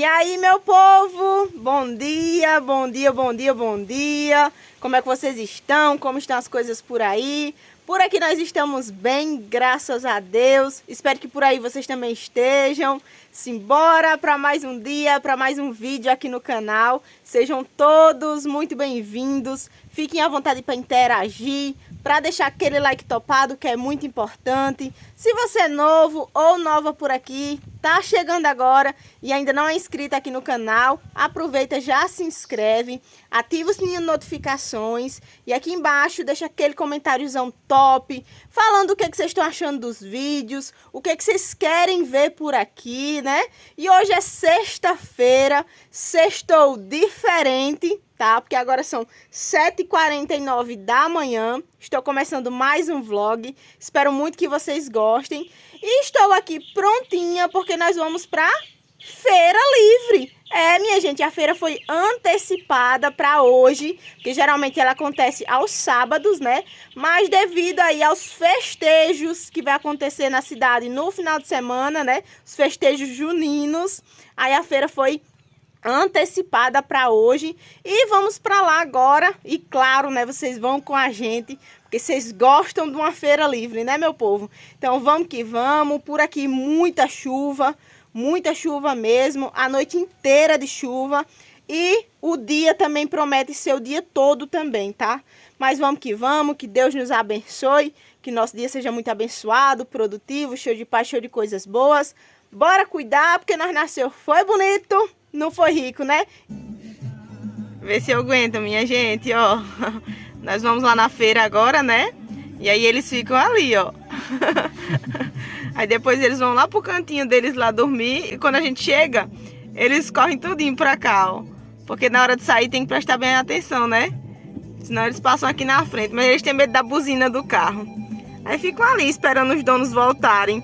E aí, meu povo, bom dia, bom dia, bom dia, bom dia. Como é que vocês estão? Como estão as coisas por aí? Por aqui nós estamos bem, graças a Deus. Espero que por aí vocês também estejam. Simbora para mais um dia, para mais um vídeo aqui no canal. Sejam todos muito bem-vindos. Fiquem à vontade para interagir, para deixar aquele like topado, que é muito importante. Se você é novo ou nova por aqui, tá chegando agora e ainda não é inscrito aqui no canal, aproveita, já se inscreve, ativa o sininho de notificações e aqui embaixo deixa aquele comentáriozão top, falando o que vocês estão achando dos vídeos, o que vocês querem ver por aqui, né? E hoje é sexta-feira, sextou diferente, tá? Porque agora são 7h49 da manhã. Estou começando mais um vlog. Espero muito que vocês gostem. E estou aqui prontinha porque nós vamos para Feira Livre. É, minha gente, a feira foi antecipada para hoje, porque geralmente ela acontece aos sábados, né? Mas devido aí aos festejos que vai acontecer na cidade no final de semana, né? Os festejos juninos, aí a feira foi antecipada para hoje e vamos para lá agora. E claro, né, vocês vão com a gente porque vocês gostam de uma feira livre, né, meu povo? Então vamos que vamos. Por aqui muita chuva mesmo, a noite inteira de chuva e o dia também promete ser o dia todo também, tá? Mas vamos, que Deus nos abençoe, que nosso dia seja muito abençoado, produtivo, cheio de paz, cheio de coisas boas. Bora cuidar, porque nós nasceu, foi bonito, não foi rico, né? Vê se eu aguento, minha gente, ó. Nós vamos lá na feira agora, né? E aí eles ficam ali, ó. Aí depois eles vão lá pro cantinho deles lá dormir. E quando a gente chega, eles correm tudinho pra cá, ó. Porque na hora de sair tem que prestar bem atenção, né? Senão eles passam aqui na frente. Mas eles têm medo da buzina do carro. Aí ficam ali esperando os donos voltarem.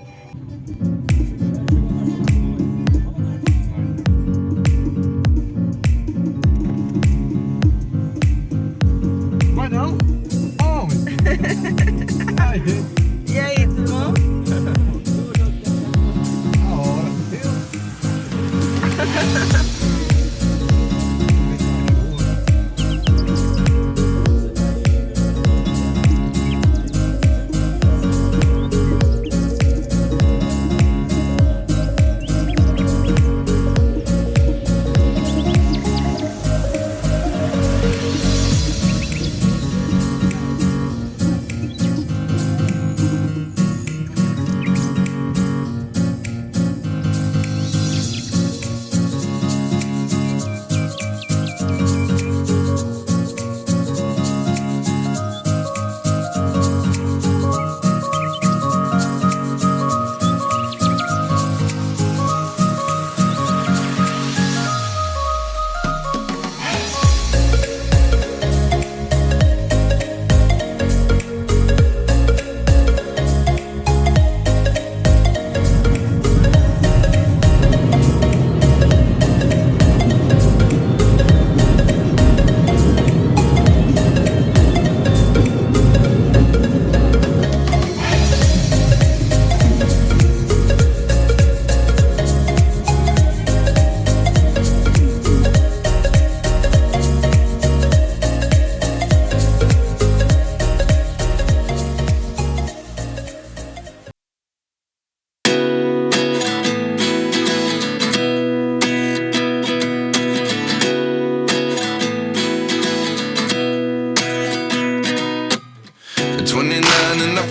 E aí, tudo bom? A hora, viu?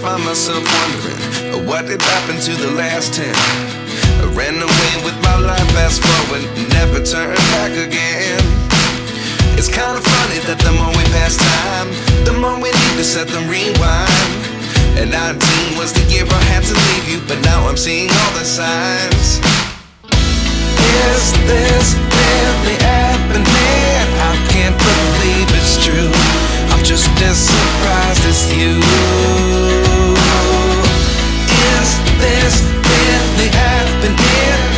find myself wondering what did happen to the last 10. I ran away with my life, fast forward, never turn back again. Is this really happening? I can't believe it's true. I'm just as surprised as you. Is this really happening?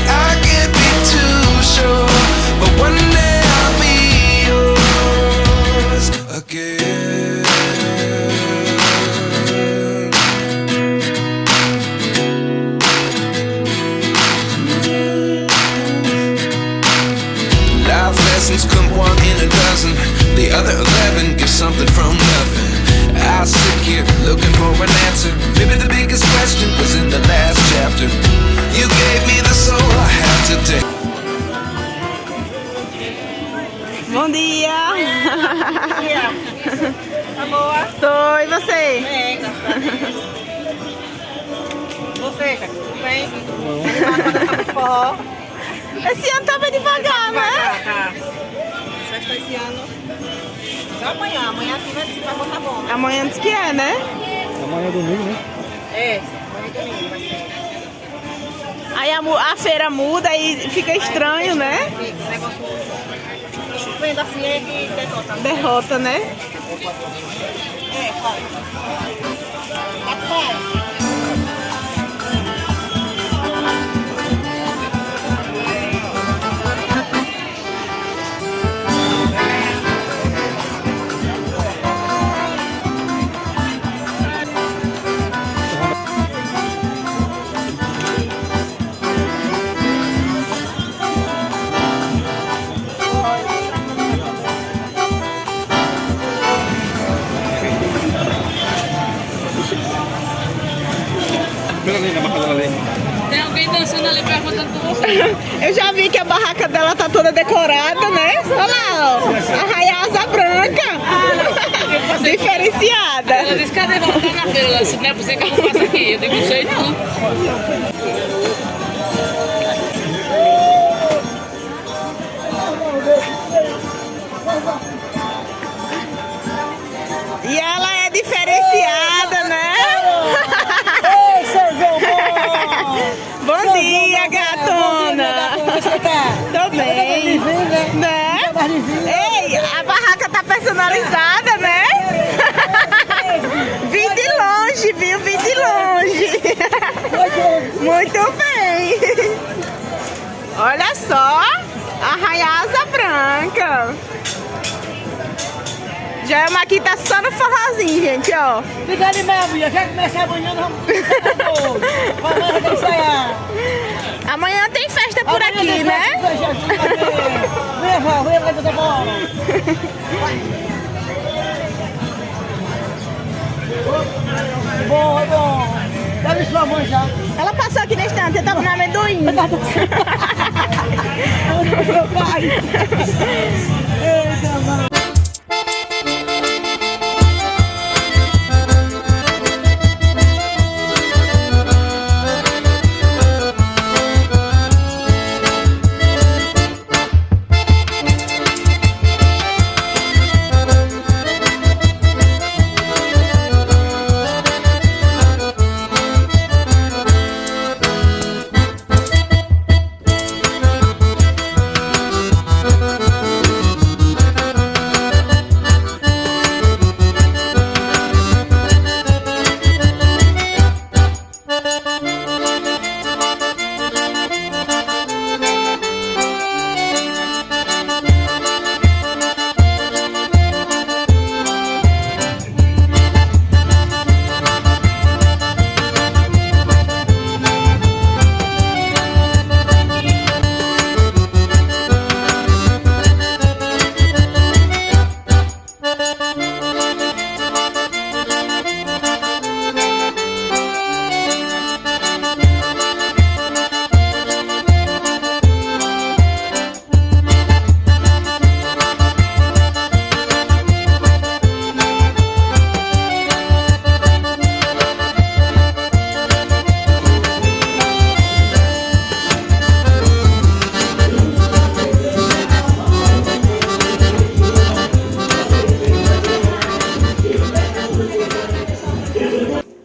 I can't be too sure, but one day I'll be yours again. Life lessons come one in a dozen. The other 11 get something from nothing. I sit here looking for an answer. Maybe the biggest question was in the last chapter. You gave me the soul I have today. Bom dia! Tá boa? Tô, e você? Bem, graças a Deus. Você, tá tudo bem? Animada com forró? Esse ano tá bem devagar, né? Tá. Festa esse ano. Só amanhã. Amanhã aqui vai botar bom. Amanhã diz que é, né? Amanhã é domingo, né? É, amanhã é domingo vai ser. Aí a feira muda e fica estranho, né? Fica, o negócio chovendo assim é que derrota. Derrota, né? É, vai. Pega ali na barraca dela ali. Tem alguém dançando ali perguntando por você. Eu já vi que a barraca dela tá toda decorada, né? Olha lá, ó. A raiaza branca. Diferenciada. Ela disse, cadê? Vamos estar na feira. Ela disse, não é você que eu não faço aqui. Eu digo, não sei não. E ela é diferenciada, né? Ei, Servão, Bom dia, gatona. Como você tá? Tô bem. Né? Ei, a barraca tá personalizada, né? Vim de longe, viu? Vim de longe. Muito bem. Olha só, a raiaza branca. Já é uma aqui, tá só no forrozinho, gente, ó. Fica animado, filha. Já começa amanhã, nós vamos ensaiar hoje. Amanhã vai ensaiar. Amanhã tem festa por aqui, né? Vem, vó, vem pra toda bola. Bom, bom. Deve sua mãe já. Ela passou aqui nesse instante, eu tava no amendoim. Meu pai. Eita, mano.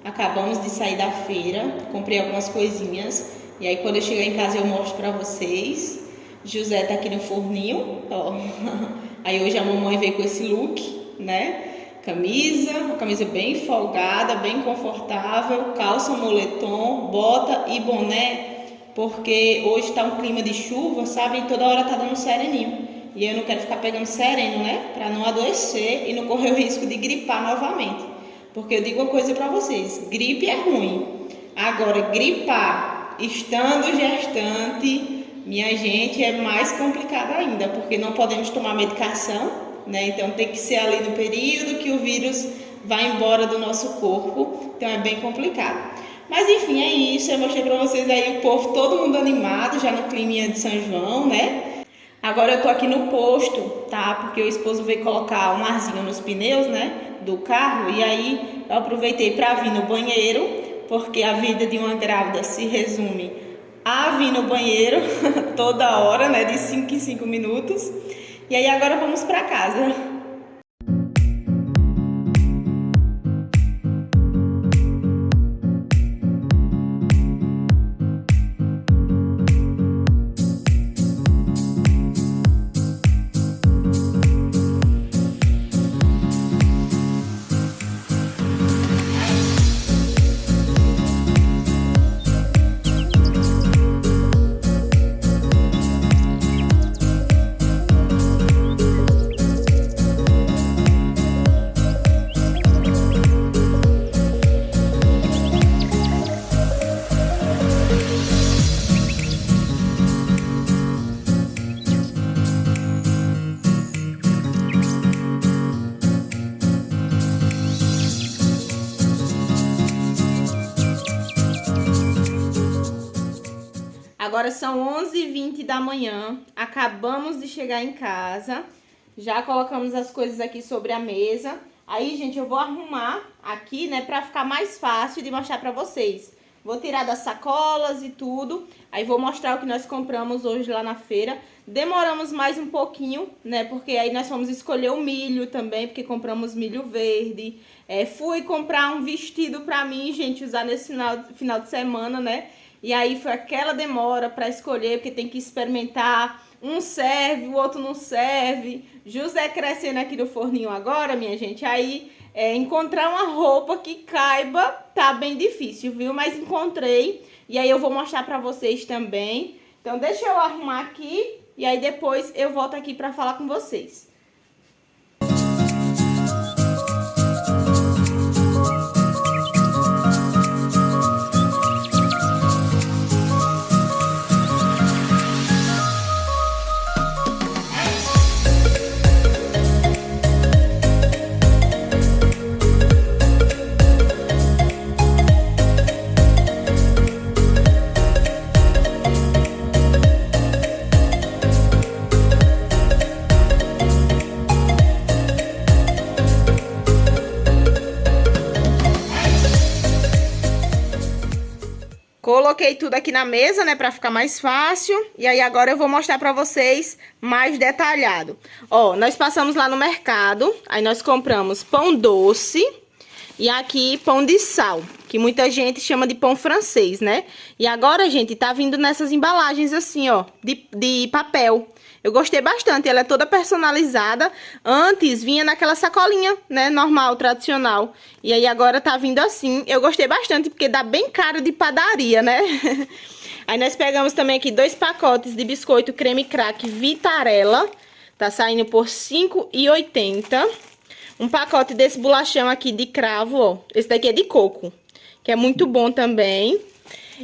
Acabamos de sair da feira, comprei algumas coisinhas e aí quando eu chegar em casa eu mostro pra vocês. José tá aqui no forninho, ó. Aí hoje a mamãe veio com esse look, né? Uma camisa bem folgada, bem confortável, calça, moletom, bota e boné, porque hoje tá um clima de chuva, sabe? E toda hora tá dando sereninho. E eu não quero ficar pegando sereno, né? Pra não adoecer e não correr o risco de gripar novamente. Porque eu digo uma coisa pra vocês, gripe é ruim. Agora, gripar estando gestante, minha gente, é mais complicado ainda, porque não podemos tomar medicação, né? Então tem que ser ali no período que o vírus vai embora do nosso corpo, então é bem complicado. Mas enfim, é isso, eu mostrei pra vocês aí o povo, todo mundo animado, já no clima de São João, né? Agora eu tô aqui no posto, tá? Porque o esposo veio colocar um arzinho nos pneus, né? Do carro, e aí eu aproveitei pra vir no banheiro, porque a vida de uma grávida se resume a vir no banheiro toda hora, né? De 5 em 5 minutos. E aí agora vamos pra casa. Agora são 11h20 da manhã, acabamos de chegar em casa, já colocamos as coisas aqui sobre a mesa. Aí, gente, eu vou arrumar aqui, né, pra ficar mais fácil de mostrar pra vocês. Vou tirar das sacolas e tudo, aí vou mostrar o que nós compramos hoje lá na feira. Demoramos mais um pouquinho, né, porque aí nós fomos escolher o milho também, porque compramos milho verde. Fui comprar um vestido pra mim, gente, usar nesse final de semana, né. E aí foi aquela demora para escolher, porque tem que experimentar. Um serve, o outro não serve. José crescendo aqui no forninho agora, minha gente. Aí encontrar uma roupa que caiba tá bem difícil, viu? Mas encontrei. E aí eu vou mostrar para vocês também. Então deixa eu arrumar aqui. E aí depois eu volto aqui para falar com vocês. Coloquei tudo aqui na mesa, né, pra ficar mais fácil. E aí agora eu vou mostrar pra vocês mais detalhado. Ó, nós passamos lá no mercado, aí nós compramos pão doce e aqui pão de sal, que muita gente chama de pão francês, né? E agora, gente, tá vindo nessas embalagens assim, ó, de papel. Eu gostei bastante, ela é toda personalizada. Antes vinha naquela sacolinha, né, normal, tradicional. E aí agora tá vindo assim. Eu gostei bastante porque dá bem caro de padaria, né? Aí nós pegamos também aqui 2 pacotes de biscoito creme crack Vitarella. Tá saindo por R$ 5,80. Um pacote desse bolachão aqui de cravo, ó. Esse daqui é de coco, que é muito bom também.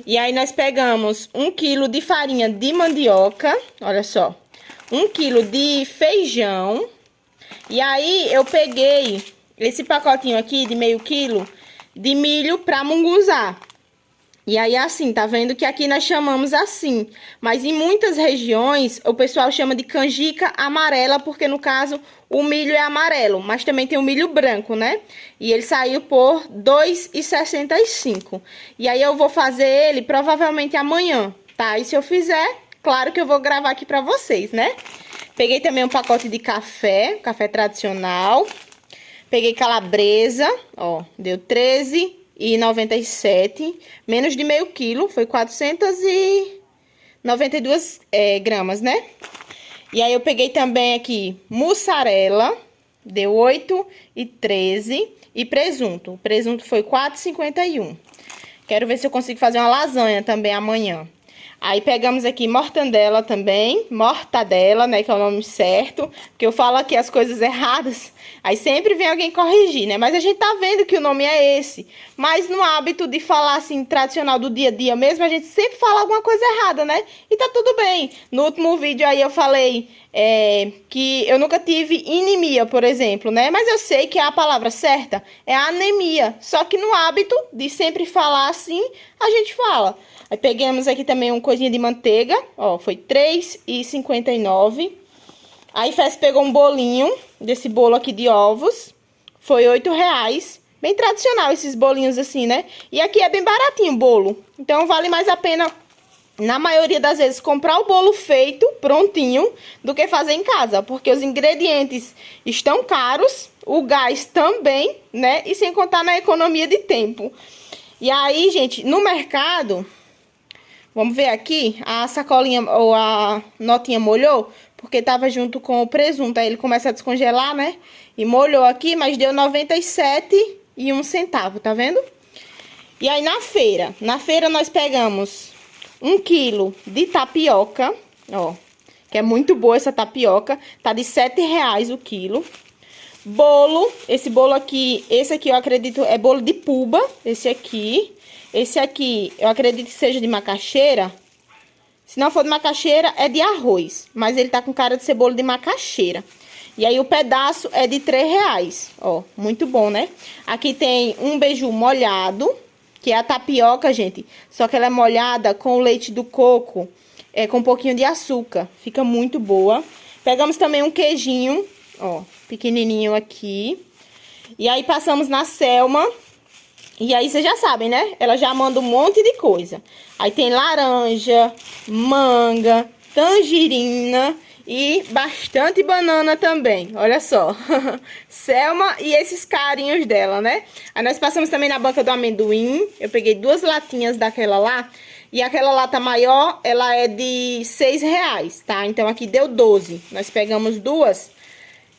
E aí nós pegamos 1 quilo de farinha de mandioca, olha só. 1 quilo de feijão. E aí eu peguei esse pacotinho aqui de meio quilo de milho pra munguzá. E aí assim, tá vendo que aqui nós chamamos assim. Mas em muitas regiões o pessoal chama de canjica amarela, porque no caso o milho é amarelo. Mas também tem o milho branco, né? E ele saiu por R$ 2,65. E aí eu vou fazer ele provavelmente amanhã, tá? E se eu fizer, claro que eu vou gravar aqui pra vocês, né? Peguei também um pacote de café, café tradicional. Peguei calabresa, ó, deu R$ 13,97. Menos de meio quilo, foi 400 e... 92 gramas, né? E aí eu peguei também aqui mussarela, deu 8,13. E presunto. O presunto foi 4,51. Quero ver se eu consigo fazer uma lasanha também amanhã. Aí pegamos aqui mortadela também, mortadela, né, que é o nome certo, porque eu falo aqui as coisas erradas, aí sempre vem alguém corrigir, né, mas a gente tá vendo que o nome é esse, mas no hábito de falar assim, tradicional do dia a dia mesmo, a gente sempre fala alguma coisa errada, né, e tá tudo bem. No último vídeo aí eu falei que eu nunca tive anemia, por exemplo, né, mas eu sei que a palavra certa é anemia, só que no hábito de sempre falar assim, a gente fala. Aí pegamos aqui também uma coisinha de manteiga, ó, foi R$3,59. Aí Fess pegou um bolinho, desse bolo aqui de ovos, foi R$8. Bem tradicional esses bolinhos assim, né? E aqui é bem baratinho o bolo, então vale mais a pena, na maioria das vezes, comprar o bolo feito, prontinho, do que fazer em casa. Porque os ingredientes estão caros, o gás também, né? E sem contar na economia de tempo. E aí, gente, no mercado... Vamos ver aqui, a sacolinha ou a notinha molhou, porque tava junto com o presunto. Aí ele começa a descongelar, né? E molhou aqui, mas deu 97,01 centavo, tá vendo? E aí na feira nós pegamos 1 quilo de tapioca, ó, que é muito boa essa tapioca, tá de R$7 o quilo. Bolo, esse bolo aqui, esse aqui eu acredito é bolo de puba, esse aqui. Esse aqui, eu acredito que seja de macaxeira. Se não for de macaxeira, é de arroz. Mas ele tá com cara de ser bolo de macaxeira. E aí o pedaço é de R$3. Ó, muito bom, né? Aqui tem um beiju molhado, que é a tapioca, gente. Só que ela é molhada com o leite do coco, com um pouquinho de açúcar. Fica muito boa. Pegamos também um queijinho, ó, pequenininho aqui. E aí passamos na Selma. E aí vocês já sabem, né? Ela já manda um monte de coisa. Aí tem laranja, manga, tangerina e bastante banana também. Olha só. Selma e esses carinhos dela, né? Aí nós passamos também na banca do amendoim. Eu peguei 2 latinhas daquela lá. E aquela lata maior, ela é de R$6, tá? Então aqui deu 12. Nós pegamos 2.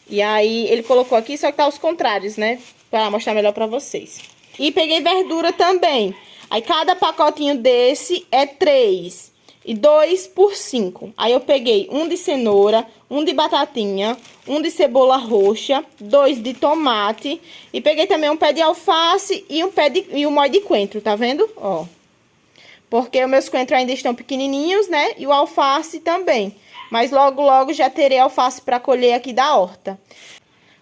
E aí ele colocou aqui, só que tá aos contrários, né? Pra mostrar melhor pra vocês. E peguei verdura também. Aí cada pacotinho desse é 3. E 2 por 5. Aí eu peguei um de cenoura, um de batatinha, um de cebola roxa, 2 de tomate. E peguei também um pé de alface e um molho de coentro, tá vendo? Ó. Porque os meus coentros ainda estão pequenininhos, né? E o alface também. Mas logo, logo já terei alface para colher aqui da horta.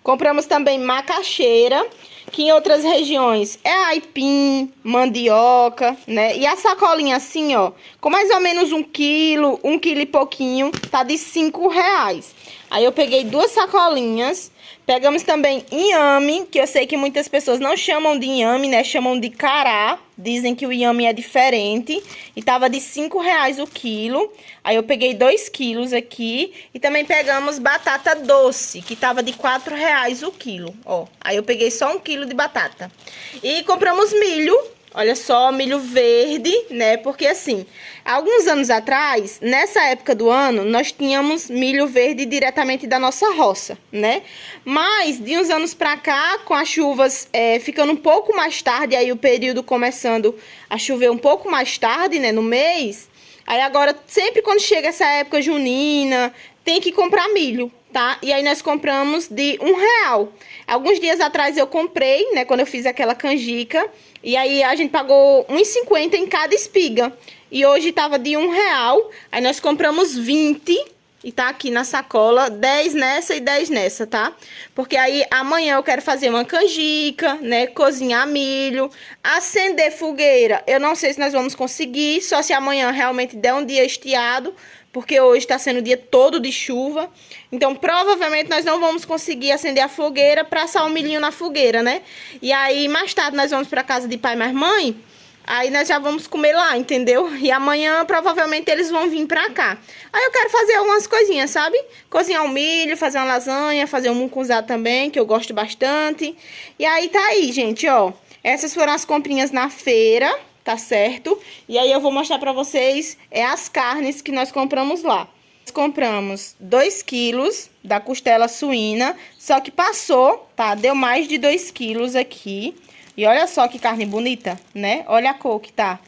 Compramos também macaxeira, que em outras regiões é aipim, mandioca, né? E a sacolinha assim, ó, com mais ou menos 1 quilo e pouquinho, tá de R$5. Aí eu peguei 2 sacolinhas. Pegamos também inhame, que eu sei que muitas pessoas não chamam de inhame, né? Chamam de cará. Dizem que o inhame é diferente. E tava de R$5 o quilo. Aí eu peguei 2 quilos aqui. E também pegamos batata doce, que tava de R$4 o quilo, ó. Aí eu peguei só 1 quilo de batata. E compramos milho. Olha só, milho verde, né? Porque assim, alguns anos atrás, nessa época do ano, nós tínhamos milho verde diretamente da nossa roça, né? Mas, de uns anos pra cá, com as chuvas ficando um pouco mais tarde, aí o período começando a chover um pouco mais tarde, né? No mês, aí agora, sempre quando chega essa época junina, tem que comprar milho, tá? E aí nós compramos de R$1. Alguns dias atrás eu comprei, né? Quando eu fiz aquela canjica. E aí a gente pagou R$1,50 em cada espiga. E hoje tava de R$1. Aí nós compramos 20. E tá aqui na sacola, 10 nessa e 10 nessa, tá? Porque aí amanhã eu quero fazer uma canjica, né? Cozinhar milho, acender fogueira. Eu não sei se nós vamos conseguir, só se amanhã realmente der um dia estiado. Porque hoje tá sendo o dia todo de chuva. Então, provavelmente, nós não vamos conseguir acender a fogueira pra assar o milhinho na fogueira, né? E aí, mais tarde, nós vamos pra casa de pai e mais mãe. Aí, nós já vamos comer lá, entendeu? E amanhã, provavelmente, eles vão vir pra cá. Aí, eu quero fazer algumas coisinhas, sabe? Cozinhar um milho, fazer uma lasanha, fazer um mucunzá também, que eu gosto bastante. E aí, tá aí, gente, ó. Essas foram as comprinhas na feira, tá certo? E aí eu vou mostrar pra vocês as carnes que nós compramos lá. Nós compramos 2 quilos da costela suína, só que passou, tá? Deu mais de 2 quilos aqui. E olha só que carne bonita, né? Olha a cor que tá.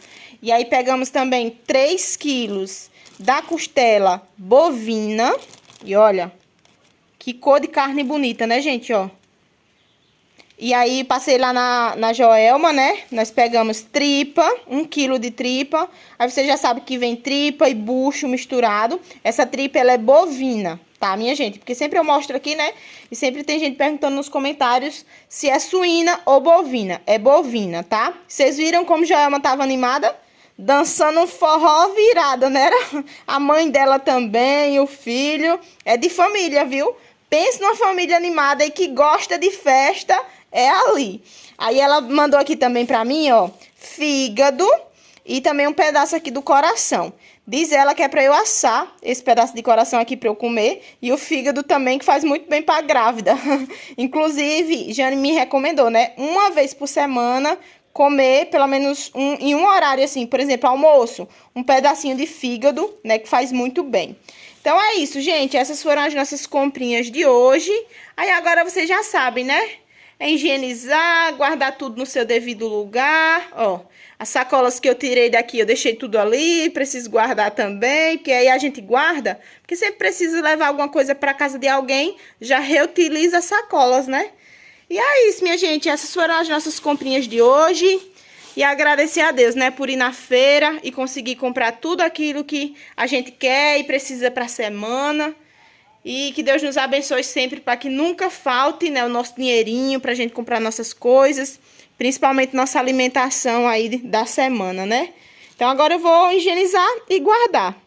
E aí pegamos também 3 quilos da costela bovina. E olha, que cor de carne bonita, né, gente, ó. E aí passei lá na Joelma, né? Nós pegamos tripa, 1 quilo de tripa. Aí você já sabe que vem tripa e bucho misturado. Essa tripa, ela é bovina, tá, minha gente? Porque sempre eu mostro aqui, né? E sempre tem gente perguntando nos comentários se é suína ou bovina. É bovina, tá? Vocês viram como Joelma tava animada? Dançando um forró virada, né? A mãe dela também, o filho. É de família, viu? Pensa numa família animada e que gosta de festa, é ali. Aí ela mandou aqui também pra mim, ó, fígado e também um pedaço aqui do coração. Diz ela que é pra eu assar esse pedaço de coração aqui pra eu comer. E o fígado também, que faz muito bem pra grávida. Inclusive, Jane me recomendou, né? Uma vez por semana, comer pelo menos em um horário assim, por exemplo, almoço, um pedacinho de fígado, né, que faz muito bem. Então é isso, gente, essas foram as nossas comprinhas de hoje. Aí agora vocês já sabem, né? É higienizar, guardar tudo no seu devido lugar, ó. As sacolas que eu tirei daqui, eu deixei tudo ali, preciso guardar também, porque aí a gente guarda, porque sempre precisa levar alguma coisa para casa de alguém, já reutiliza as sacolas, né? E é isso, minha gente, essas foram as nossas comprinhas de hoje. E agradecer a Deus, né, por ir na feira e conseguir comprar tudo aquilo que a gente quer e precisa para a semana. E que Deus nos abençoe sempre para que nunca falte, né, o nosso dinheirinho para a gente comprar nossas coisas, principalmente nossa alimentação aí da semana, né? Então agora eu vou higienizar e guardar.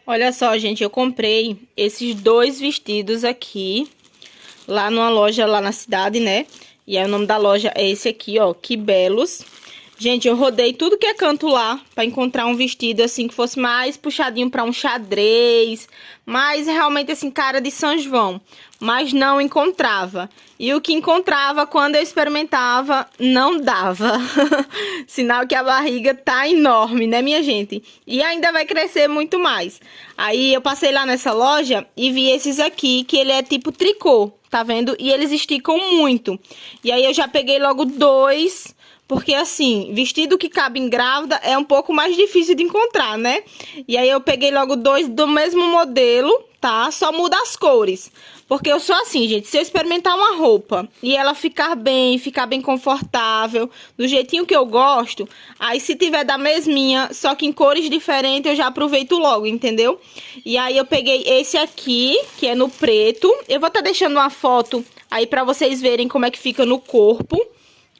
Olha só, gente, eu comprei esses 2 vestidos aqui, lá numa loja lá na cidade, né? E aí o nome da loja é esse aqui, ó, Que Belos. Gente, eu rodei tudo que é canto lá pra encontrar um vestido, assim, que fosse mais puxadinho pra um xadrez, mais realmente, assim, cara de São João. Mas não encontrava. E o que encontrava, quando eu experimentava, não dava. Sinal que a barriga tá enorme, né, minha gente? E ainda vai crescer muito mais. Aí eu passei lá nessa loja e vi esses aqui, que ele é tipo tricô, tá vendo? E eles esticam muito. E aí eu já peguei logo 2... Porque, assim, vestido que cabe em grávida é um pouco mais difícil de encontrar, né? E aí eu peguei logo 2 do mesmo modelo, tá? Só muda as cores. Porque eu sou assim, gente, se eu experimentar uma roupa e ela ficar bem confortável, do jeitinho que eu gosto, aí se tiver da mesminha, só que em cores diferentes, eu já aproveito logo, entendeu? E aí eu peguei esse aqui, que é no preto. Eu vou estar deixando uma foto aí pra vocês verem como é que fica no corpo,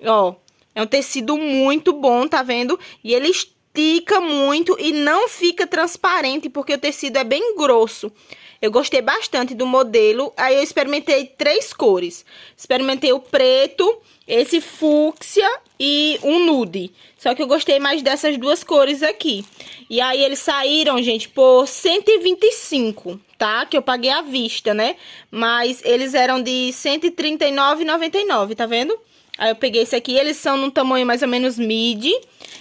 ó. É um tecido muito bom, tá vendo? E ele estica muito e não fica transparente, porque o tecido é bem grosso. Eu gostei bastante do modelo. Aí eu experimentei 3 cores. Experimentei o preto, esse fúcsia e um nude. Só que eu gostei mais dessas 2 cores aqui. E aí eles saíram, gente, por 125, tá? Que eu paguei à vista, né? Mas eles eram de R$ 139,99, tá vendo? Aí eu peguei esse aqui, eles são num tamanho mais ou menos midi.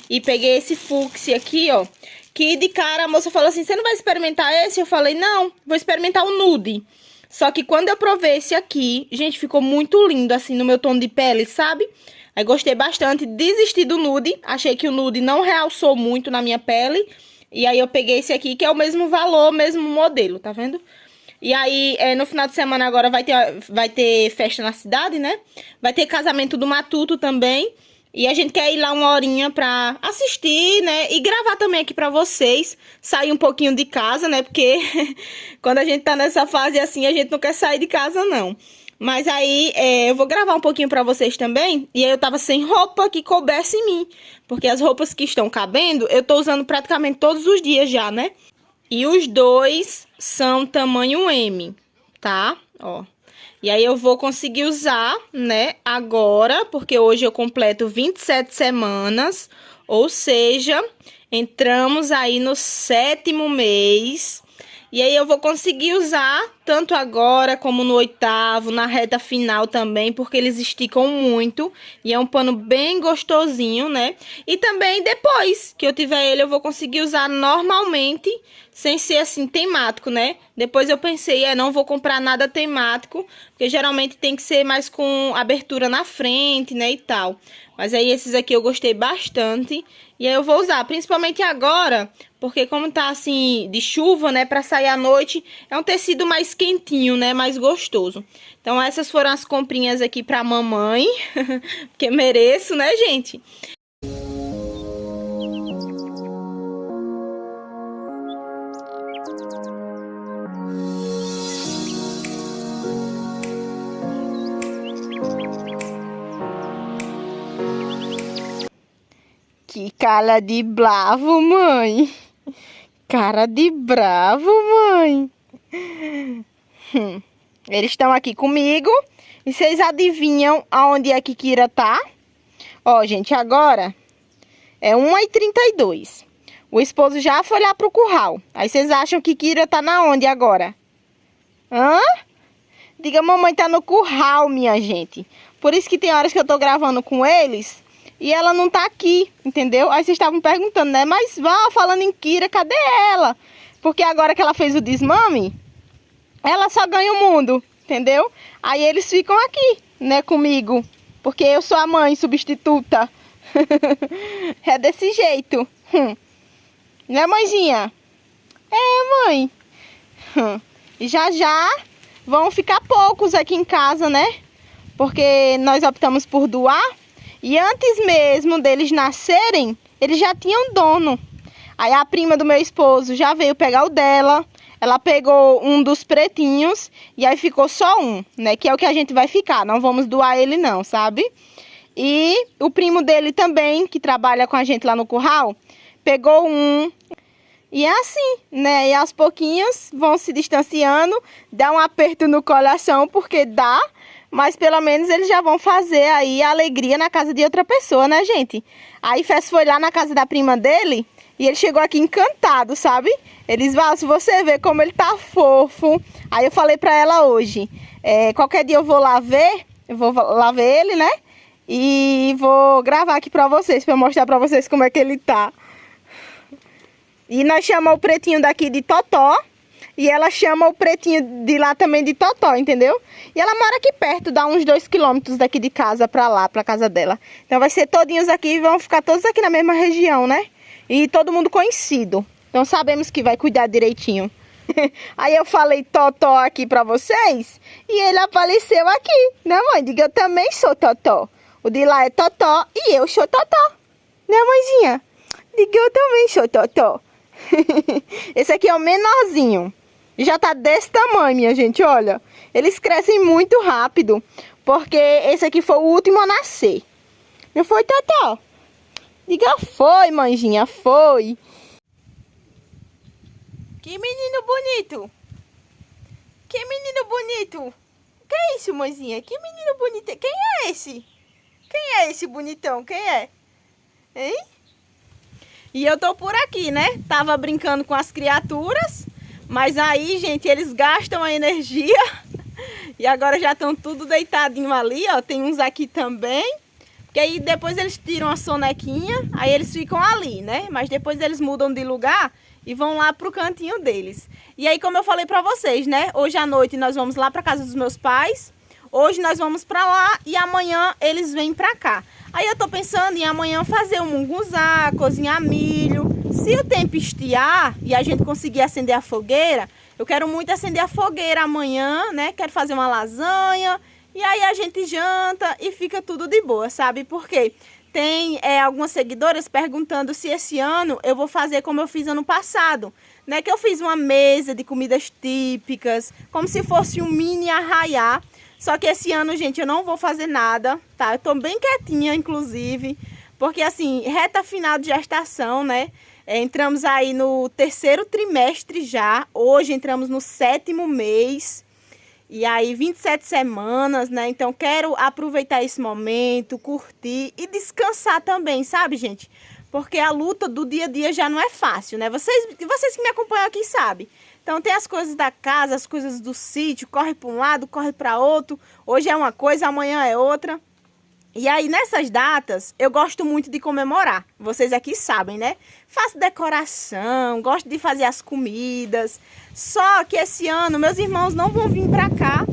E peguei esse fúcsia aqui, ó. Que de cara a moça falou assim, você não vai experimentar esse? Eu falei, não, vou experimentar o nude. Só que quando eu provei esse aqui, gente, ficou muito lindo assim no meu tom de pele, sabe? Aí gostei bastante, desisti do nude. Achei que o nude não realçou muito na minha pele. E aí eu peguei esse aqui, que é o mesmo valor, mesmo modelo, tá vendo? E aí, no final de semana agora vai ter festa na cidade, né? Vai ter casamento do Matuto também. E a gente quer ir lá uma horinha pra assistir, né? E gravar também aqui pra vocês. Sair um pouquinho de casa, né? Porque quando a gente tá nessa fase assim, a gente não quer sair de casa, não. Mas aí, eu vou gravar um pouquinho pra vocês também. E aí eu tava sem roupa que coubesse em mim. Porque as roupas que estão cabendo, eu tô usando praticamente todos os dias já, né? E os 2 são tamanho M, tá? Ó. E aí eu vou conseguir usar, né, agora, porque hoje eu completo 27 semanas, ou seja, entramos aí no 7º mês. E aí eu vou conseguir usar tanto agora como no 8º, na reta final também, porque eles esticam muito. E é um pano bem gostosinho, né? E também depois que eu tiver ele, eu vou conseguir usar normalmente, sem ser assim temático, né? Depois eu pensei, não vou comprar nada temático, porque geralmente tem que ser mais com abertura na frente, né, e tal. Mas aí esses aqui eu gostei bastante. E aí eu vou usar, principalmente agora, porque como tá assim de chuva, né, pra sair à noite, é um tecido mais quentinho, né, mais gostoso. Então essas foram as comprinhas aqui pra mamãe, porque mereço, né, gente? Que cara de bravo, mãe. Cara de bravo, mãe. Eles estão aqui comigo. E vocês adivinham aonde a Kikira tá? Ó, gente, agora é 1h32. O esposo já foi lá pro curral. Aí vocês acham que Kikira tá na onde agora? Hã? Diga, mamãe tá no curral, minha gente. Por isso que tem horas que eu tô gravando com eles e ela não tá aqui, entendeu? Aí vocês estavam perguntando, né? Mas vá, falando em Kira, cadê ela? Porque agora que ela fez o desmame, ela só ganha o mundo, entendeu? Aí eles ficam aqui, né, comigo. Porque eu sou a mãe substituta. É desse jeito. Né, mãezinha? É, mãe. E já vão ficar poucos aqui em casa, né? Porque nós optamos por doar. E antes mesmo deles nascerem, eles já tinham dono. Aí a prima do meu esposo já veio pegar o dela. Ela pegou um dos pretinhos e aí ficou só um, né? Que é o que a gente vai ficar. Não vamos doar ele não, sabe? E o primo dele também, que trabalha com a gente lá no curral, pegou um. E é assim, né? E aos pouquinhos vão se distanciando. Dá um aperto no coração, porque dá. Mas pelo menos eles já vão fazer aí a alegria na casa de outra pessoa, né, gente? Aí Fess foi lá na casa da prima dele e ele chegou aqui encantado, sabe? Eles vão, se você ver como ele tá fofo. Aí eu falei pra ela hoje, qualquer dia eu vou lá ver ele, né? E vou gravar aqui pra vocês, pra mostrar pra vocês como é que ele tá. E nós chamamos o pretinho daqui de Totó. E ela chama o pretinho de lá também de Totó, entendeu? E ela mora aqui perto, dá uns 2 quilômetros daqui de casa pra lá, pra casa dela. Então vai ser todinhos aqui, vão ficar todos aqui na mesma região, né? E todo mundo conhecido. Então sabemos que vai cuidar direitinho. Aí eu falei Totó aqui pra vocês e ele apareceu aqui, né, mãe? Diga, eu também sou Totó. O de lá é Totó e eu sou Totó. Né, mãezinha? Diga, eu também sou Totó. Esse aqui é o menorzinho. Já tá desse tamanho, minha gente, olha. Eles crescem muito rápido, porque esse aqui foi o último a nascer. Não foi, Totó? Diga, foi, mãezinha, foi. Que menino bonito. Que menino bonito. Que é isso, mãezinha? Que menino bonito. Quem é esse? Quem é esse bonitão? Quem é? Hein? E eu tô por aqui, né? Tava brincando com as criaturas. Mas aí, gente, eles gastam a energia. E agora já estão tudo deitadinho ali, ó. Tem uns aqui também. Porque aí depois eles tiram a sonequinha. Aí eles ficam ali, né? Mas depois eles mudam de lugar e vão lá pro cantinho deles. E aí, como eu falei pra vocês, né? Hoje à noite nós vamos lá pra casa dos meus pais. Hoje nós vamos pra lá e amanhã eles vêm pra cá. Aí eu tô pensando em amanhã fazer um munguzá, cozinhar milho. Se o tempo estiar e a gente conseguir acender a fogueira, eu quero muito acender a fogueira amanhã, né? Quero fazer uma lasanha e aí a gente janta e fica tudo de boa, sabe? Porque tem algumas seguidoras perguntando se esse ano eu vou fazer como eu fiz ano passado, né? Que eu fiz uma mesa de comidas típicas, como se fosse um mini arraiá. Só que esse ano, gente, eu não vou fazer nada, tá? Eu tô bem quietinha, inclusive, porque assim, reta final de gestação, né? Entramos aí no 3º trimestre já, hoje entramos no 7º mês. E aí, 27 semanas, né? Então, quero aproveitar esse momento, curtir e descansar também, sabe, gente? Porque a luta do dia a dia já não é fácil, né? Vocês que me acompanham aqui sabem. Então, tem as coisas da casa, as coisas do sítio, corre para um lado, corre para outro. Hoje é uma coisa, amanhã é outra. E aí, nessas datas, eu gosto muito de comemorar. Vocês aqui sabem, né? Faço decoração, gosto de fazer as comidas. Só que esse ano, meus irmãos não vão vir pra cá.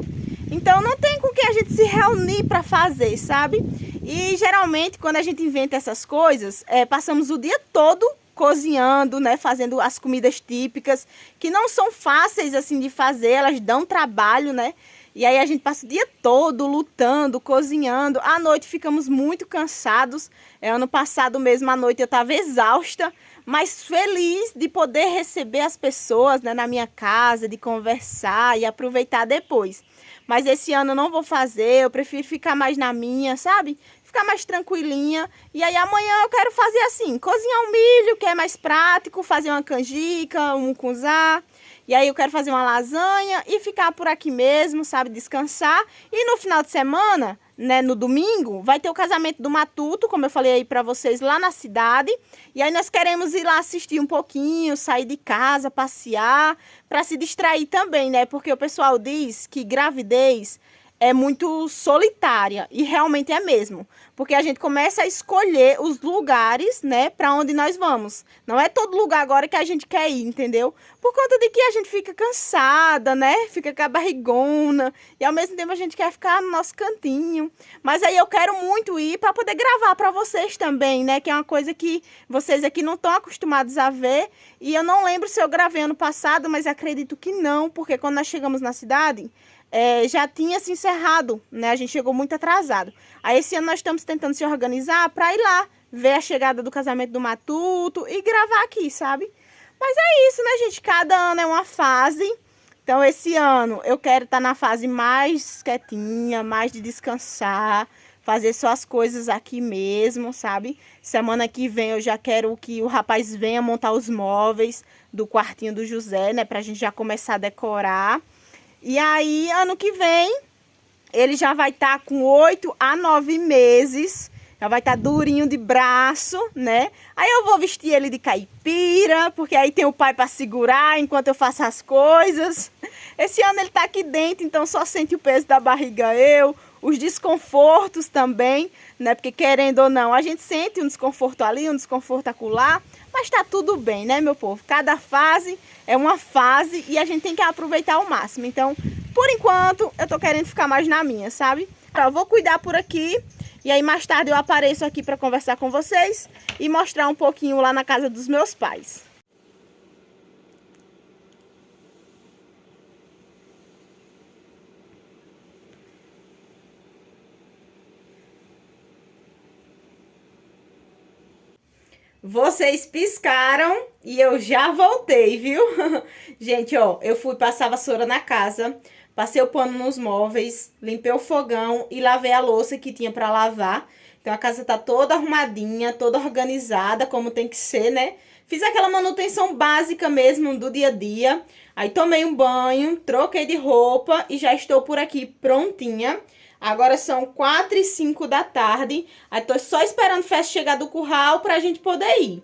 Então, não tem com quem a gente se reunir pra fazer, sabe? E, geralmente, quando a gente inventa essas coisas, passamos o dia todo cozinhando, né? Fazendo as comidas típicas, que não são fáceis, assim, de fazer. Elas dão trabalho, né? E aí a gente passa o dia todo lutando, cozinhando. À noite ficamos muito cansados. Ano passado mesmo à noite eu estava exausta, mas feliz de poder receber as pessoas, né, na minha casa, de conversar e aproveitar depois. Mas esse ano eu não vou fazer, eu prefiro ficar mais na minha, sabe? Ficar mais tranquilinha. E aí amanhã eu quero fazer assim, cozinhar um milho, que é mais prático, fazer uma canjica, um mucunzá. E aí eu quero fazer uma lasanha e ficar por aqui mesmo, sabe, descansar. E no final de semana, né, no domingo, vai ter o casamento do Matuto, como eu falei aí pra vocês, lá na cidade. E aí nós queremos ir lá assistir um pouquinho, sair de casa, passear, pra se distrair também, né? Porque o pessoal diz que gravidez é muito solitária, e realmente é mesmo, porque a gente começa a escolher os lugares, né, para onde nós vamos. Não é todo lugar agora que a gente quer ir, entendeu? Por conta de que a gente fica cansada, né, fica com a barrigona, e ao mesmo tempo a gente quer ficar no nosso cantinho. Mas aí eu quero muito ir para poder gravar para vocês também, né, que é uma coisa que vocês aqui não estão acostumados a ver, e eu não lembro se eu gravei ano passado, mas acredito que não, porque quando nós chegamos na cidade, já tinha se encerrado, né? A gente chegou muito atrasado. Aí esse ano nós estamos tentando se organizar para ir lá, ver a chegada do casamento do Matuto e gravar aqui, sabe? Mas é isso, né, gente? Cada ano é uma fase. Então esse ano eu quero estar na fase mais quietinha, mais de descansar, fazer só as coisas aqui mesmo, sabe? Semana que vem eu já quero que o rapaz venha montar os móveis do quartinho do José, né? Pra gente já começar a decorar. E aí, ano que vem, ele já vai estar com 8 a 9 meses, já vai estar durinho de braço, né? Aí eu vou vestir ele de caipira, porque aí tem o pai para segurar enquanto eu faço as coisas. Esse ano ele tá aqui dentro, então só sente o peso da barriga eu, os desconfortos também, né? Porque querendo ou não, a gente sente um desconforto ali, um desconforto acolá, mas tá tudo bem, né, meu povo? Cada fase é uma fase e a gente tem que aproveitar ao máximo. Então, por enquanto, eu tô querendo ficar mais na minha, sabe? Eu vou cuidar por aqui e aí mais tarde eu apareço aqui para conversar com vocês e mostrar um pouquinho lá na casa dos meus pais. Vocês piscaram e eu já voltei, viu? Gente, ó, eu fui passar a vassoura na casa, passei o pano nos móveis, limpei o fogão e lavei a louça que tinha pra lavar. Então a casa tá toda arrumadinha, toda organizada, como tem que ser, né? Fiz aquela manutenção básica mesmo do dia a dia. Aí tomei um banho, troquei de roupa e já estou por aqui prontinha. Agora são 4h05 da tarde. Aí tô só esperando o Fest chegar do curral pra gente poder ir.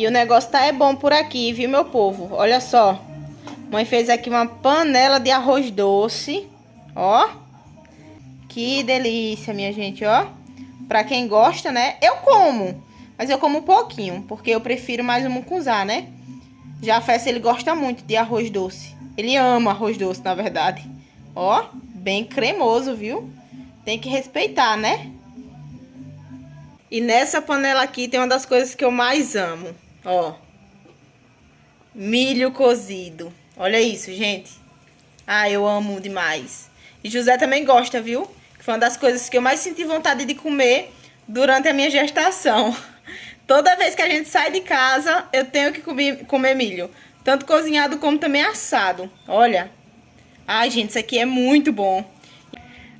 E o negócio tá bom por aqui, viu, meu povo? Olha só. Mãe fez aqui uma panela de arroz doce. Ó. Que delícia, minha gente, ó. Pra quem gosta, né? Eu como. Mas eu como um pouquinho, porque eu prefiro mais o mucunzá, né? Já a Fessa, ele gosta muito de arroz doce. Ele ama arroz doce, na verdade. Ó, bem cremoso, viu? Tem que respeitar, né? E nessa panela aqui tem uma das coisas que eu mais amo. Ó. Milho cozido. Olha isso, gente. Ah, eu amo demais. E José também gosta, viu? Foi uma das coisas que eu mais senti vontade de comer durante a minha gestação. Toda vez que a gente sai de casa, eu tenho que comer milho. Tanto cozinhado como também assado. Olha. Ai, gente, isso aqui é muito bom.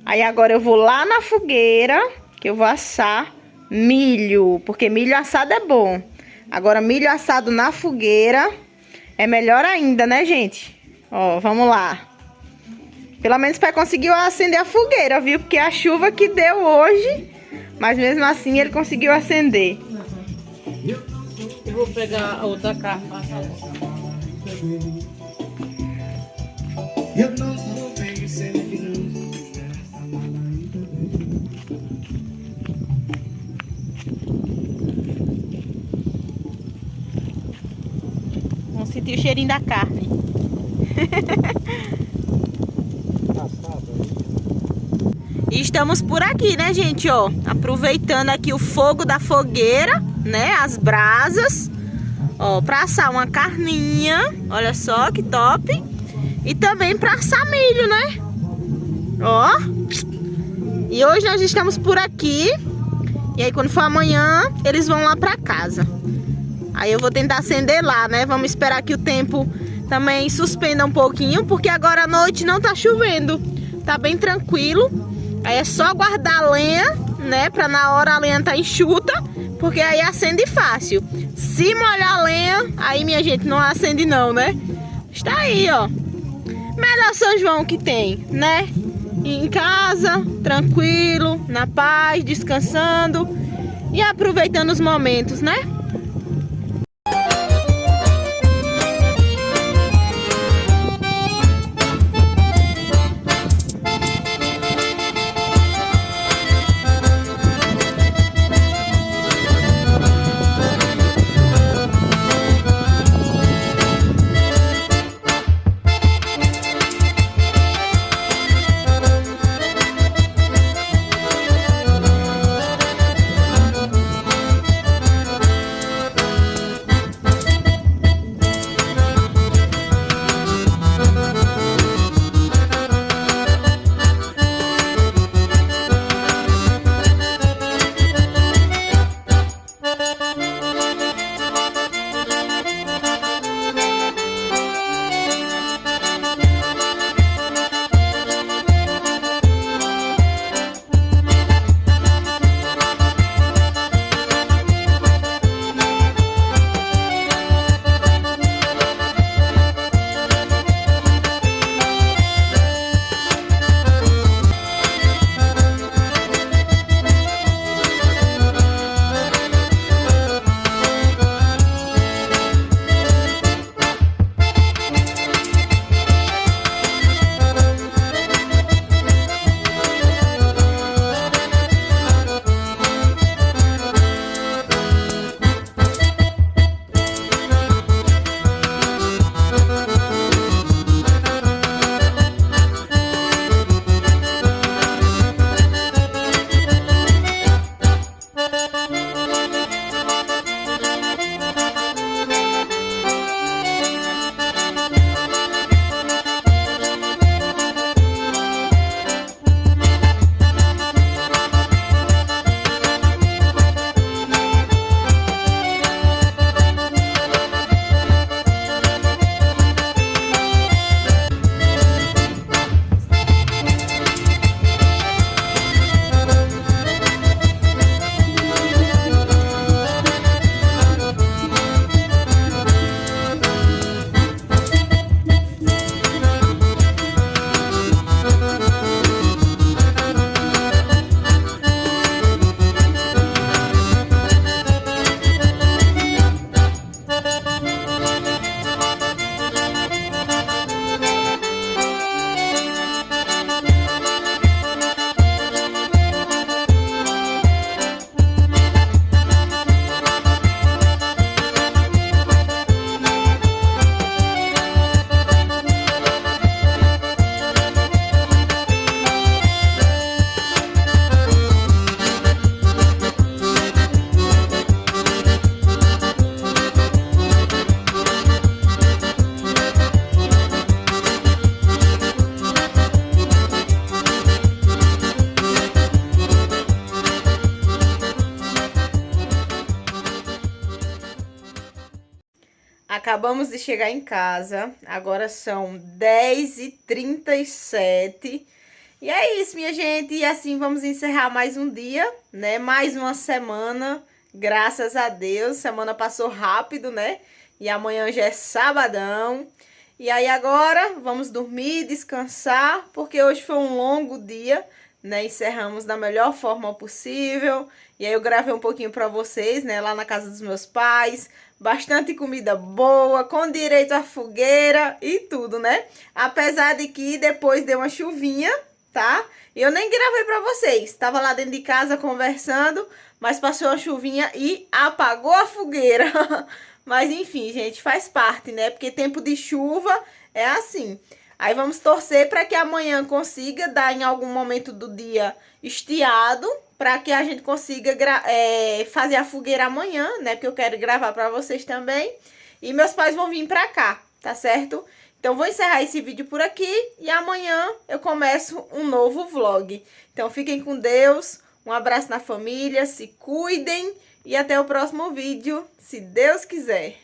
Aí agora eu vou lá na fogueira, que eu vou assar milho. Porque milho assado é bom. Agora, milho assado na fogueira é melhor ainda, né, gente? Ó, vamos lá. Pelo menos para conseguir acender a fogueira, viu? Porque a chuva que deu hoje, mas mesmo assim ele conseguiu acender. Eu vou pegar a outra carne. Vamos sentir o cheirinho da carne. E estamos por aqui, né, gente, ó, aproveitando aqui o fogo da fogueira, né, as brasas, ó, pra assar uma carninha, olha só que top, e também pra assar milho, né, ó, e hoje nós estamos por aqui, e aí quando for amanhã, eles vão lá pra casa, aí eu vou tentar acender lá, né, vamos esperar que o tempo também suspenda um pouquinho, porque agora à noite não tá chovendo, tá bem tranquilo. Aí é só guardar a lenha, né? Pra na hora a lenha tá enxuta, porque aí acende fácil. Se molhar a lenha, aí minha gente não acende não, né? Está aí, ó. Melhor São João que tem, né? Em casa, tranquilo, na paz, descansando e aproveitando os momentos, né? Acabamos de chegar em casa, agora são 10h37. E é isso, minha gente, e assim vamos encerrar mais um dia, né? Mais uma semana, graças a Deus. Semana passou rápido, né? E amanhã já é sabadão. E aí agora vamos dormir, descansar, porque hoje foi um longo dia, né? Encerramos da melhor forma possível. E aí eu gravei um pouquinho pra vocês, né? Lá na casa dos meus pais. Bastante comida boa, com direito à fogueira e tudo, né? Apesar de que depois deu uma chuvinha, tá? E eu nem gravei pra vocês. Tava lá dentro de casa conversando, mas passou uma chuvinha e apagou a fogueira. Mas enfim, gente, faz parte, né? Porque tempo de chuva é assim. Aí vamos torcer para que amanhã consiga dar em algum momento do dia estiado, para que a gente consiga fazer a fogueira amanhã, né? Porque eu quero gravar para vocês também. E meus pais vão vir para cá, tá certo? Então vou encerrar esse vídeo por aqui e amanhã eu começo um novo vlog. Então fiquem com Deus, um abraço na família, se cuidem. E até o próximo vídeo, se Deus quiser.